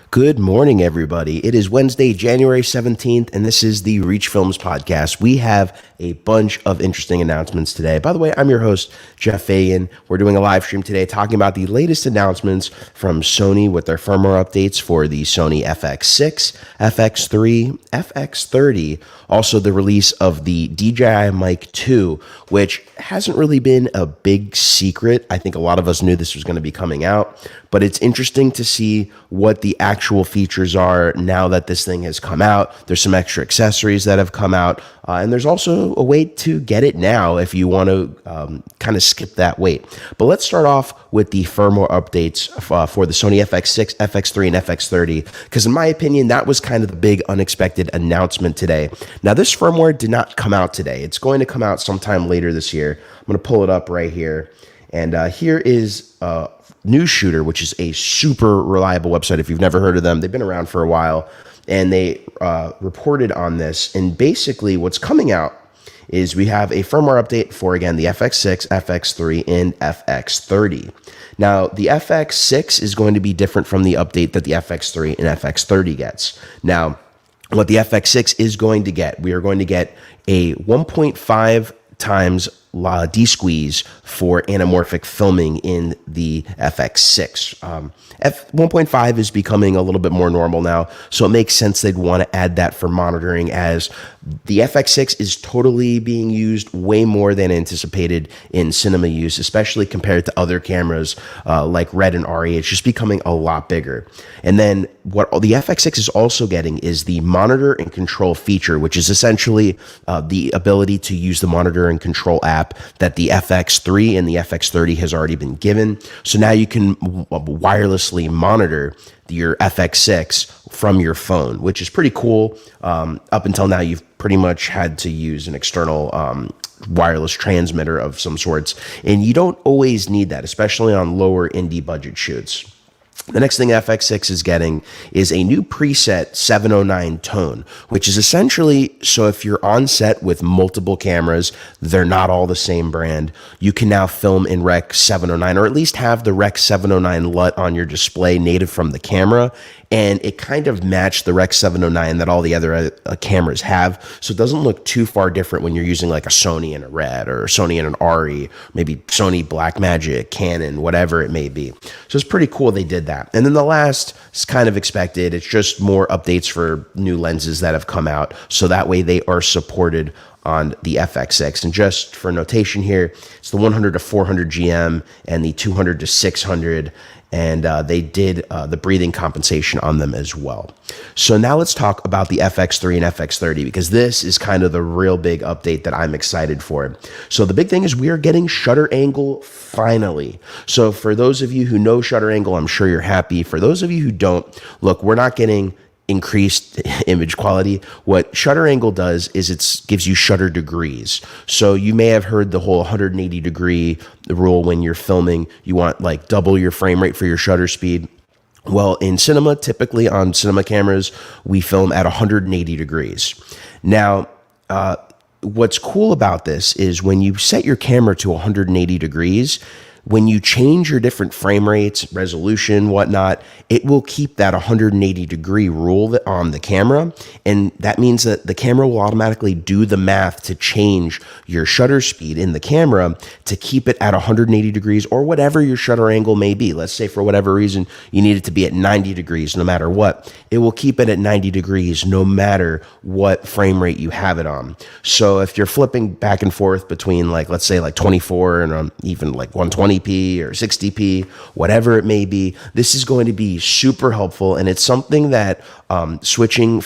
Good morning, everybody. It is Wednesday, January 17th, and this is the Reach Films podcast. We have a bunch of interesting announcements today. By the way, I'm your host, Jeff Fagan. We're doing a live stream today talking about the latest announcements from Sony with their firmware updates for the Sony FX6, FX3, FX30, also the release of the DJI Mic 2, which hasn't really been a big secret. I think a lot of us knew this was going to be coming out, but it's interesting to see what the actual features are now that this thing has come out. There's some extra accessories that have come out, and there's also a way to get it now if you want to kind of skip that wait. But let's start off with the firmware updates for the Sony FX6, FX3, and FX30, because in my opinion, that was kind of the big unexpected announcement today. Now, this firmware did not come out today. It's going to come out sometime later this year. I'm going to pull it up right here. And here is News Shooter, which is a super reliable website. If you've never heard of them, they've been around for a while, and they reported on this. And basically what's coming out is we have a firmware update for, again, the FX6, FX3, and FX30. Now, the FX6 is going to be different from the update that the FX3 and FX30 gets. Now, what the FX6 is going to get, we are going to get a 1.5 times D-squeeze for anamorphic filming in the FX6. 1.5 is becoming a little bit more normal now, so it makes sense they'd want to add that for monitoring, as the FX6 is totally being used way more than anticipated in cinema use, especially compared to other cameras like Red and RE. It's just becoming a lot bigger. And then what the FX6 is also getting is the monitor and control feature, which is essentially the ability to use the monitor and control app that the FX3 and the FX30 has already been given. So now you can wirelessly monitor your FX6 from your phone, which is pretty cool. Up until now, you've pretty much had to use an external wireless transmitter of some sorts, and you don't always need that, especially on lower indie budget shoots. The next thing FX6 is getting is a new preset 709 tone, which is essentially, so if you're on set with multiple cameras, they're not all the same brand, you can now film in Rec 709, or at least have the Rec 709 LUT on your display native from the camera, and it kind of matched the Rec 709 that all the other cameras have, so it doesn't look too far different when you're using like a Sony and a Red, or Sony and an RE, maybe Sony Blackmagic, Canon, whatever it may be. So it's pretty cool they did that. And then the last is kind of expected. It's just more updates for new lenses that have come out, so that way they are supported on the FX6. And just for notation here, it's the 100 to 400 GM and the 200 to 600, and they did the breathing compensation on them as well. So now let's talk about the FX3 and FX30, because this is kind of the real big update that I'm excited for. So the big thing is we are getting shutter angle finally. So for those of you who know shutter angle, I'm sure you're happy. For those of you who don't, look, we're not getting increased image quality. What shutter angle does is it gives you shutter degrees. So you may have heard the whole 180 degree rule when you're filming. You want like double your frame rate for your shutter speed. Well, in cinema, typically on cinema cameras, we film at 180 degrees. Now, what's cool about this is when you set your camera to 180 degrees, when you change your different frame rates, resolution, whatnot, it will keep that 180 degree rule on the camera. And that means that the camera will automatically do the math to change your shutter speed in the camera to keep it at 180 degrees or whatever your shutter angle may be. Let's say for whatever reason, you need it to be at 90 degrees no matter what. It will keep it at 90 degrees no matter what frame rate you have it on. So if you're flipping back and forth between like, let's say like 24 and even like 120p or 60p, whatever it may be, this is going to be super helpful. And it's something that switching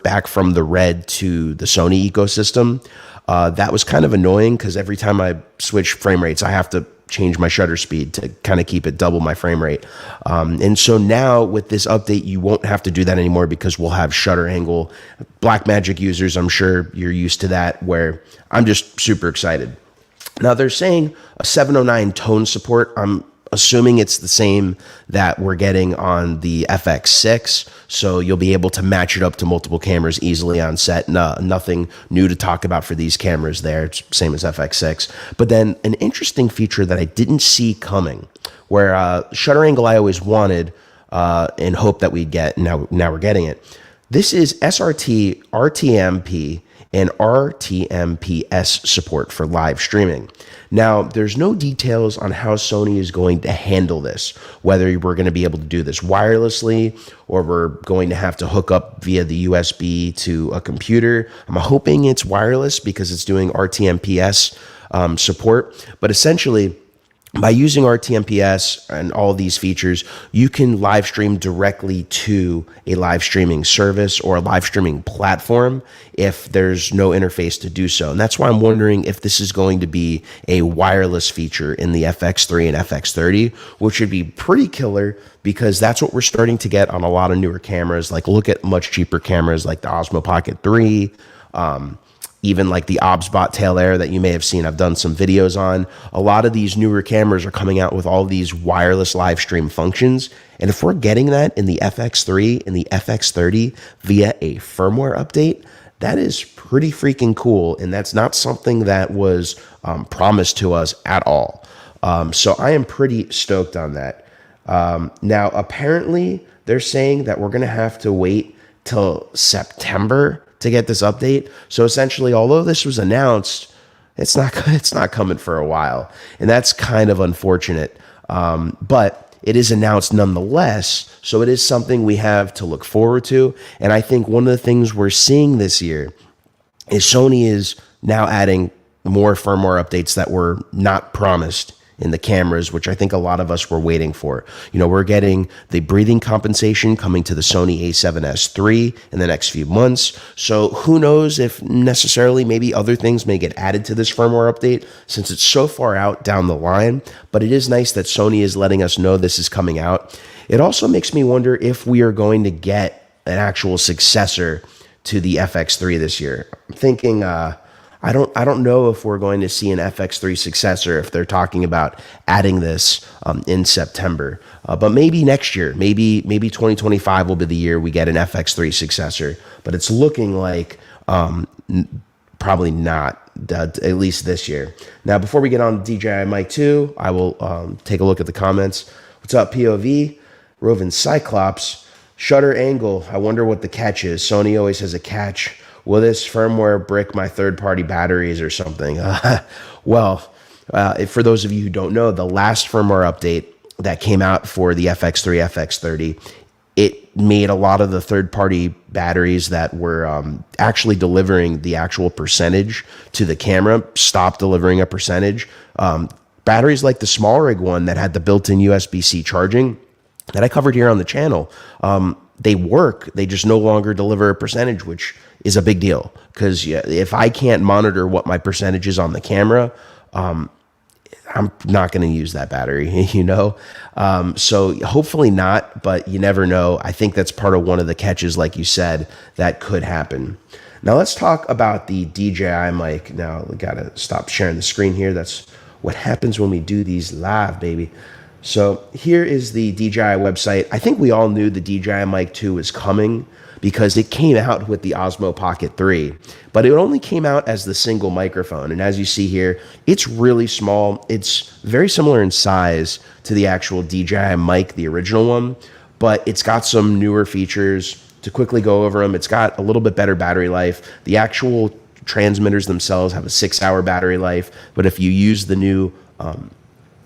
back from the Red to the Sony ecosystem, that was kind of annoying, because every time I switch frame rates, I have to change my shutter speed to kind of keep it double my frame rate. And so now with this update, you won't have to do that anymore, because we'll have shutter angle. Blackmagic users, I'm sure you're used to that, where I'm just super excited. Now they're saying a 709 tone support. I'm assuming it's the same that we're getting on the FX6, so you'll be able to match it up to multiple cameras easily on set. Nothing new to talk about for these cameras there. It's same as FX6. But then an interesting feature that I didn't see coming, where shutter angle I always wanted, in hope that we'd get. Now we're getting it. This is SRT, RTMP, and RTMPS support for live streaming. Now, there's no details on how Sony is going to handle this, whether we're going to be able to do this wirelessly or we're going to have to hook up via the USB to a computer. I'm hoping it's wireless because it's doing RTMPS support, but essentially, by using RTMPS and all these features, you can live stream directly to a live streaming service or a live streaming platform if there's no interface to do so. And that's why I'm wondering if this is going to be a wireless feature in the FX3 and FX30, which would be pretty killer because that's what we're starting to get on a lot of newer cameras. Like look at much cheaper cameras like the Osmo Pocket 3, even like the OBSBot Tail Air that you may have seen. I've done some videos on. A lot of these newer cameras are coming out with all these wireless live stream functions. And if we're getting that in the FX3 and the FX30 via a firmware update, that is pretty freaking cool. And that's not something that was promised to us at all. So I am pretty stoked on that. Now, apparently, they're saying that we're going to have to wait till September to get this update. So essentially, although this was announced, it's not coming for a while, and that's kind of unfortunate. But it is announced nonetheless, so it is something we have to look forward to. And I think one of the things we're seeing this year is Sony is now adding more firmware updates that were not promised in the cameras, which I think a lot of us were waiting for. You know, we're getting the breathing compensation coming to the Sony a7S III in the next few months. So who knows if necessarily maybe other things may get added to this firmware update since it's so far out down the line. But it is nice that Sony is letting us know this is coming out. It also makes me wonder if we are going to get an actual successor to the FX3 this year. I'm thinking, I don't know if we're going to see an FX3 successor if they're talking about adding this in September. But maybe next year, maybe 2025 will be the year we get an FX3 successor. But it's looking like probably not, at least this year. Now, before we get on DJI Mic 2, I will take a look at the comments. What's up, POV? Rovin Cyclops. Shutter angle. I wonder what the catch is. Sony always has a catch. Will this firmware brick my third-party batteries or something? For those of you who don't know, the last firmware update that came out for the FX3, FX30, it made a lot of the third-party batteries that were actually delivering the actual percentage to the camera stop delivering a percentage. Batteries like the small rig one that had the built-in USB-C charging that I covered here on the channel, they work. They just no longer deliver a percentage, which is a big deal because if I can't monitor what my percentage is on the camera, I'm not going to use that battery, you know? So hopefully not, but you never know. I think that's part of one of the catches, like you said, that could happen. Now let's talk about the DJI mic. Now we got to stop sharing the screen here. That's what happens when we do these live, baby. So here is the DJI website. I think we all knew the DJI Mic 2 was coming because it came out with the Osmo Pocket 3, but it only came out as the single microphone. And as you see here, it's really small. It's very similar in size to the actual DJI Mic, the original one, but it's got some newer features. To quickly go over them, it's got a little bit better battery life. The actual transmitters themselves have a 6-hour battery life, but if you use the new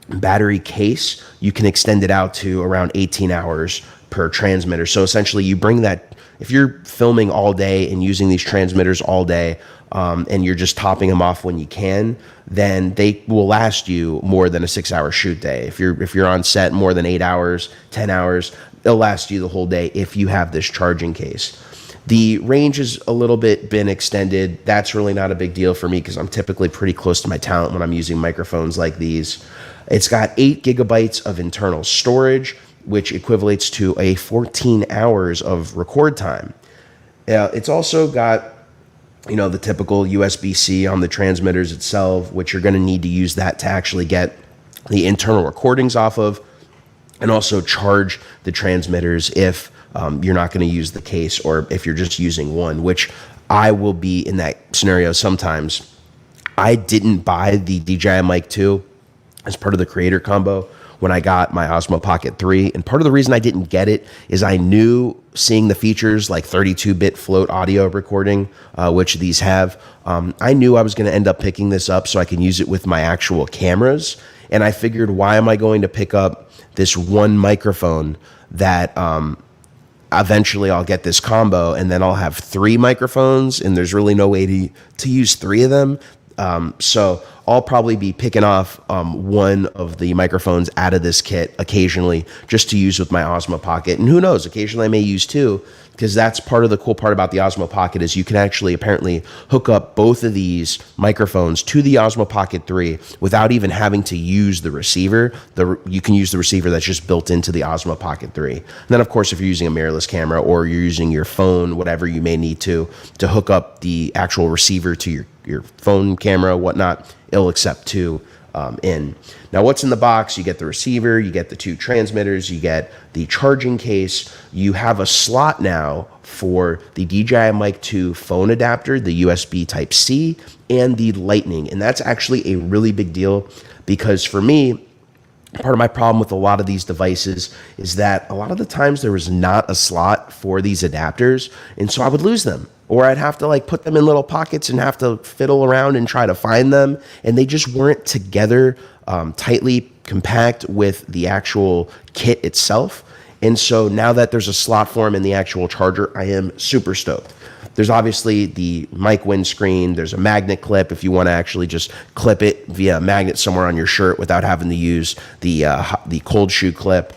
battery case, you can extend it out to around 18 hours per transmitter. So essentially you bring that, if you're filming all day and using these transmitters all day, and you're just topping them off when you can, then they will last you more than a 6-hour shoot day. If you're on set more than 8 hours, 10 hours, they'll last you the whole day if you have this charging case. The range is a little bit been extended. That's really not a big deal for me because I'm typically pretty close to my talent when I'm using microphones like these. It's got 8 gigabytes of internal storage, which equates to a 14 hours of record time. It's also got, the typical USB-C on the transmitters itself, which you're going to need to use that to actually get the internal recordings off of, and also charge the transmitters if you're not going to use the case or if you're just using one, which I will be in that scenario sometimes. I didn't buy the DJI Mic 2 as part of the creator combo, when I got my Osmo Pocket 3. And part of the reason I didn't get it is I knew, seeing the features like 32-bit float audio recording, which these have, I knew I was going to end up picking this up so I can use it with my actual cameras. And I figured, why am I going to pick up this one microphone that eventually I'll get this combo and then I'll have 3 microphones and there's really no way to use 3 of them. So I'll probably be picking off one of the microphones out of this kit occasionally just to use with my Osmo Pocket. And who knows, occasionally I may use 2, because that's part of the cool part about the Osmo Pocket is you can actually apparently hook up both of these microphones to the Osmo Pocket 3 without even having to use the receiver. You can use the receiver that's just built into the Osmo Pocket 3. And then, of course, if you're using a mirrorless camera or you're using your phone, whatever you may need to hook up the actual receiver to your phone camera, whatnot, it'll accept 2 in. Now, what's in the box? You get the receiver, you get the 2 transmitters, you get the charging case. You have a slot now for the DJI Mic 2 phone adapter, the USB Type-C, and the Lightning. And that's actually a really big deal because for me, part of my problem with a lot of these devices is that a lot of the times there was not a slot for these adapters, and so I would lose them. Or I'd have to like put them in little pockets and have to fiddle around and try to find them. And they just weren't together tightly compact with the actual kit itself. And so now that there's a slot for them in the actual charger, I am super stoked. There's obviously the mic windscreen. There's a magnet clip if you want to actually just clip it via a magnet somewhere on your shirt without having to use the cold shoe clip.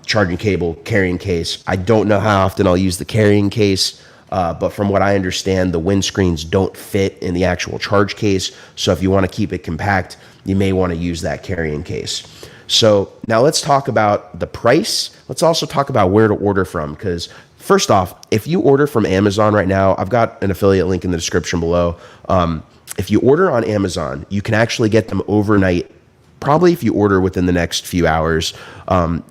Charging cable, carrying case. I don't know how often I'll use the carrying case. But from what I understand, the windscreens don't fit in the actual charge case. So if you want to keep it compact, you may want to use that carrying case. So now let's talk about the price. Let's also talk about where to order from. Because first off, if you order from Amazon right now, I've got an affiliate link in the description below. If you order on Amazon, you can actually get them overnight. Probably if you order within the next few hours.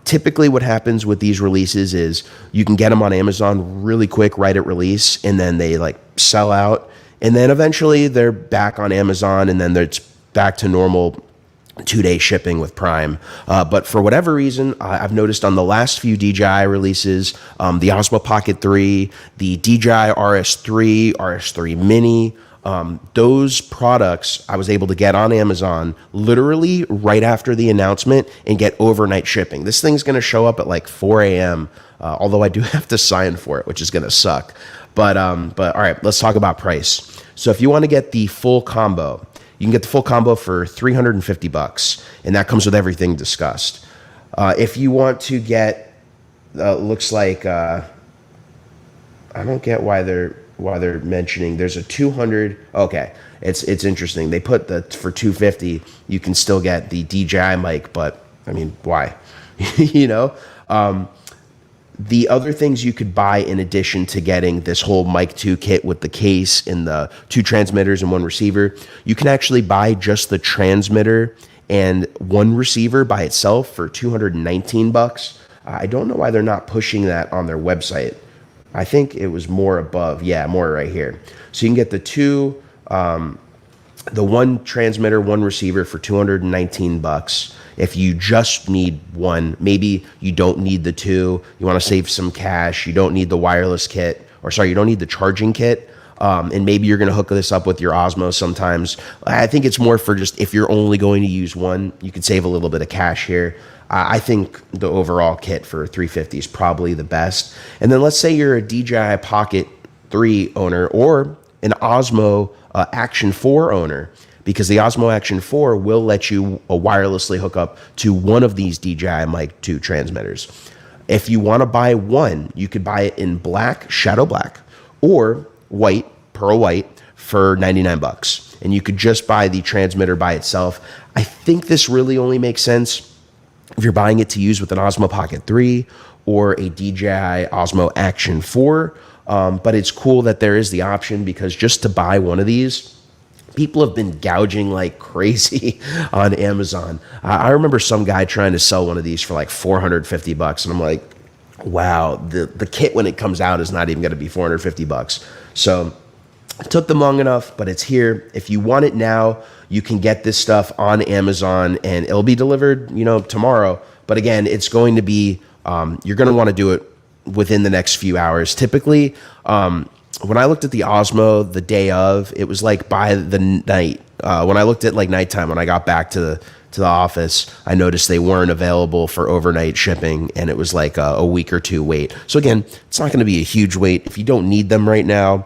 Typically what happens with these releases is you can get them on Amazon really quick right at release, and then they like sell out, and then eventually they're back on Amazon, and then it's back to normal 2-day shipping with Prime. But for whatever reason, I've noticed on the last few DJI releases, the Osmo Pocket 3, the DJI RS3, RS3 Mini, those products I was able to get on Amazon literally right after the announcement and get overnight shipping. This thing's going to show up at like 4 a.m., although I do have to sign for it, which is going to suck. But all right, let's talk about price. So if you want to get the full combo, you can get the full combo for $350, and that comes with everything discussed. If you want to get, looks like, I don't get why they're mentioning there's a 200. Okay, it's interesting. They put for $250 you can still get the DJI mic, but I mean, why? You know, the other things you could buy in addition to getting this whole Mic 2 kit with the case and the 2 transmitters and 1 receiver, you can actually buy just the transmitter and 1 receiver by itself for $219. I don't know why they're not pushing that on their website. I think it was more above. Yeah, more right here. So you can get the 1 transmitter, 1 receiver for $219. If you just need 1, maybe you don't need the 2, you want to save some cash, you don't need the wireless kit, you don't need the charging kit, and maybe you're going to hook this up with your Osmo sometimes. I think it's more for just if you're only going to use 1, you could save a little bit of cash here. I think the overall kit for $350 is probably the best. And then let's say you're a DJI Pocket 3 owner or an Osmo Action 4 owner, because the Osmo Action 4 will let you wirelessly hook up to one of these DJI Mic 2 transmitters. If you want to buy 1, you could buy it in black, shadow black, or white, pearl white, for $99. And you could just buy the transmitter by itself. I think this really only makes sense if you're buying it to use with an Osmo Pocket 3 or a DJI Osmo Action 4. But it's cool that there is the option, because just to buy one of these, people have been gouging like crazy on Amazon. I remember some guy trying to sell one of these for like $450, and I'm like, wow, the kit when it comes out is not even going to be $450. So It took them long enough, but it's here. If you want it now, you can get this stuff on Amazon, and it'll be delivered, tomorrow. But again, it's going to be, you're going to want to do it within the next few hours. Typically, when I looked at the Osmo the day of, it was like by the night. When I looked at like nighttime, when I got back to the office, I noticed they weren't available for overnight shipping, and it was like a week or two wait. So again, it's not going to be a huge wait. If you don't need them right now,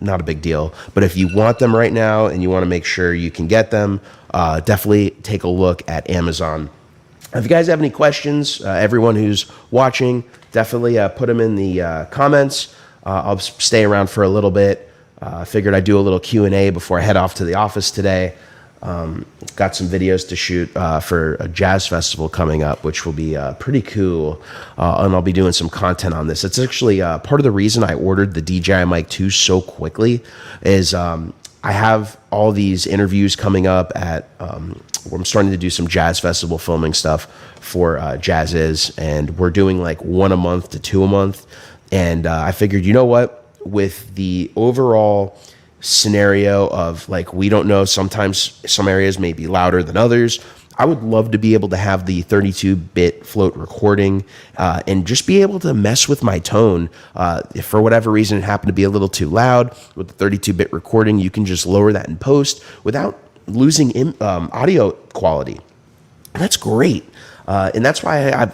not a big deal. But if you want them right now and you want to make sure you can get them, definitely take a look at Amazon. If you guys have any questions, everyone who's watching, definitely put them in the comments. I'll stay around for a little bit. I figured I'd do a little Q&A before I head off to the office today. Got some videos to shoot for a jazz festival coming up, which will be pretty cool. And I'll be doing some content on this. It's actually part of the reason I ordered the DJI Mic 2 so quickly is I have all these interviews coming up at where I'm starting to do some jazz festival filming stuff for Jazz Is, and we're doing like 1 a month to 2 a month. And I figured, you know what, with the overall scenario of like, we don't know, sometimes some areas may be louder than others. I would love to be able to have the 32-bit float recording and just be able to mess with my tone. If for whatever reason it happened to be a little too loud, with the 32-bit recording, you can just lower that in post without losing audio quality. And that's great. And that's why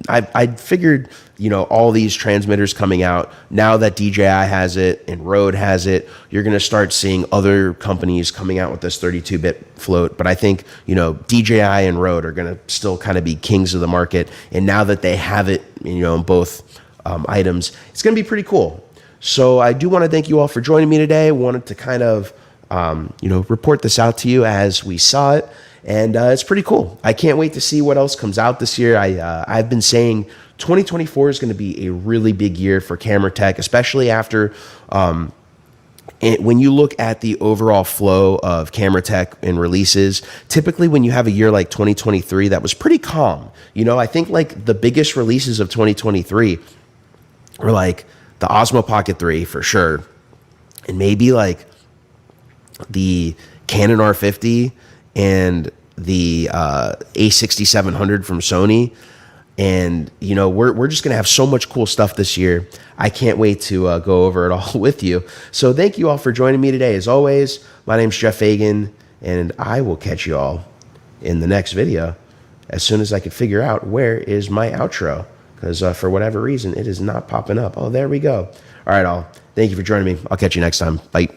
I figured, all these transmitters coming out, now that DJI has it and Rode has it, you're going to start seeing other companies coming out with this 32-bit float. But I think, DJI and Rode are going to still kind of be kings of the market. And now that they have it, in both items, it's going to be pretty cool. So I do want to thank you all for joining me today. I wanted to kind of, report this out to you as we saw it. And it's pretty cool. I can't wait to see what else comes out this year. I've been saying 2024 is going to be a really big year for camera tech, especially after when you look at the overall flow of camera tech and releases. Typically, when you have a year like 2023, that was pretty calm. I think like the biggest releases of 2023 were like the Osmo Pocket 3 for sure, and maybe like the Canon R50 and the A6700 from Sony. And, we're just going to have so much cool stuff this year. I can't wait to go over it all with you. So thank you all for joining me today. As always, my name's Jeff Fagan, and I will catch you all in the next video as soon as I can figure out where is my outro, because for whatever reason, it is not popping up. Oh, there we go. All right, all. Thank you for joining me. I'll catch you next time. Bye.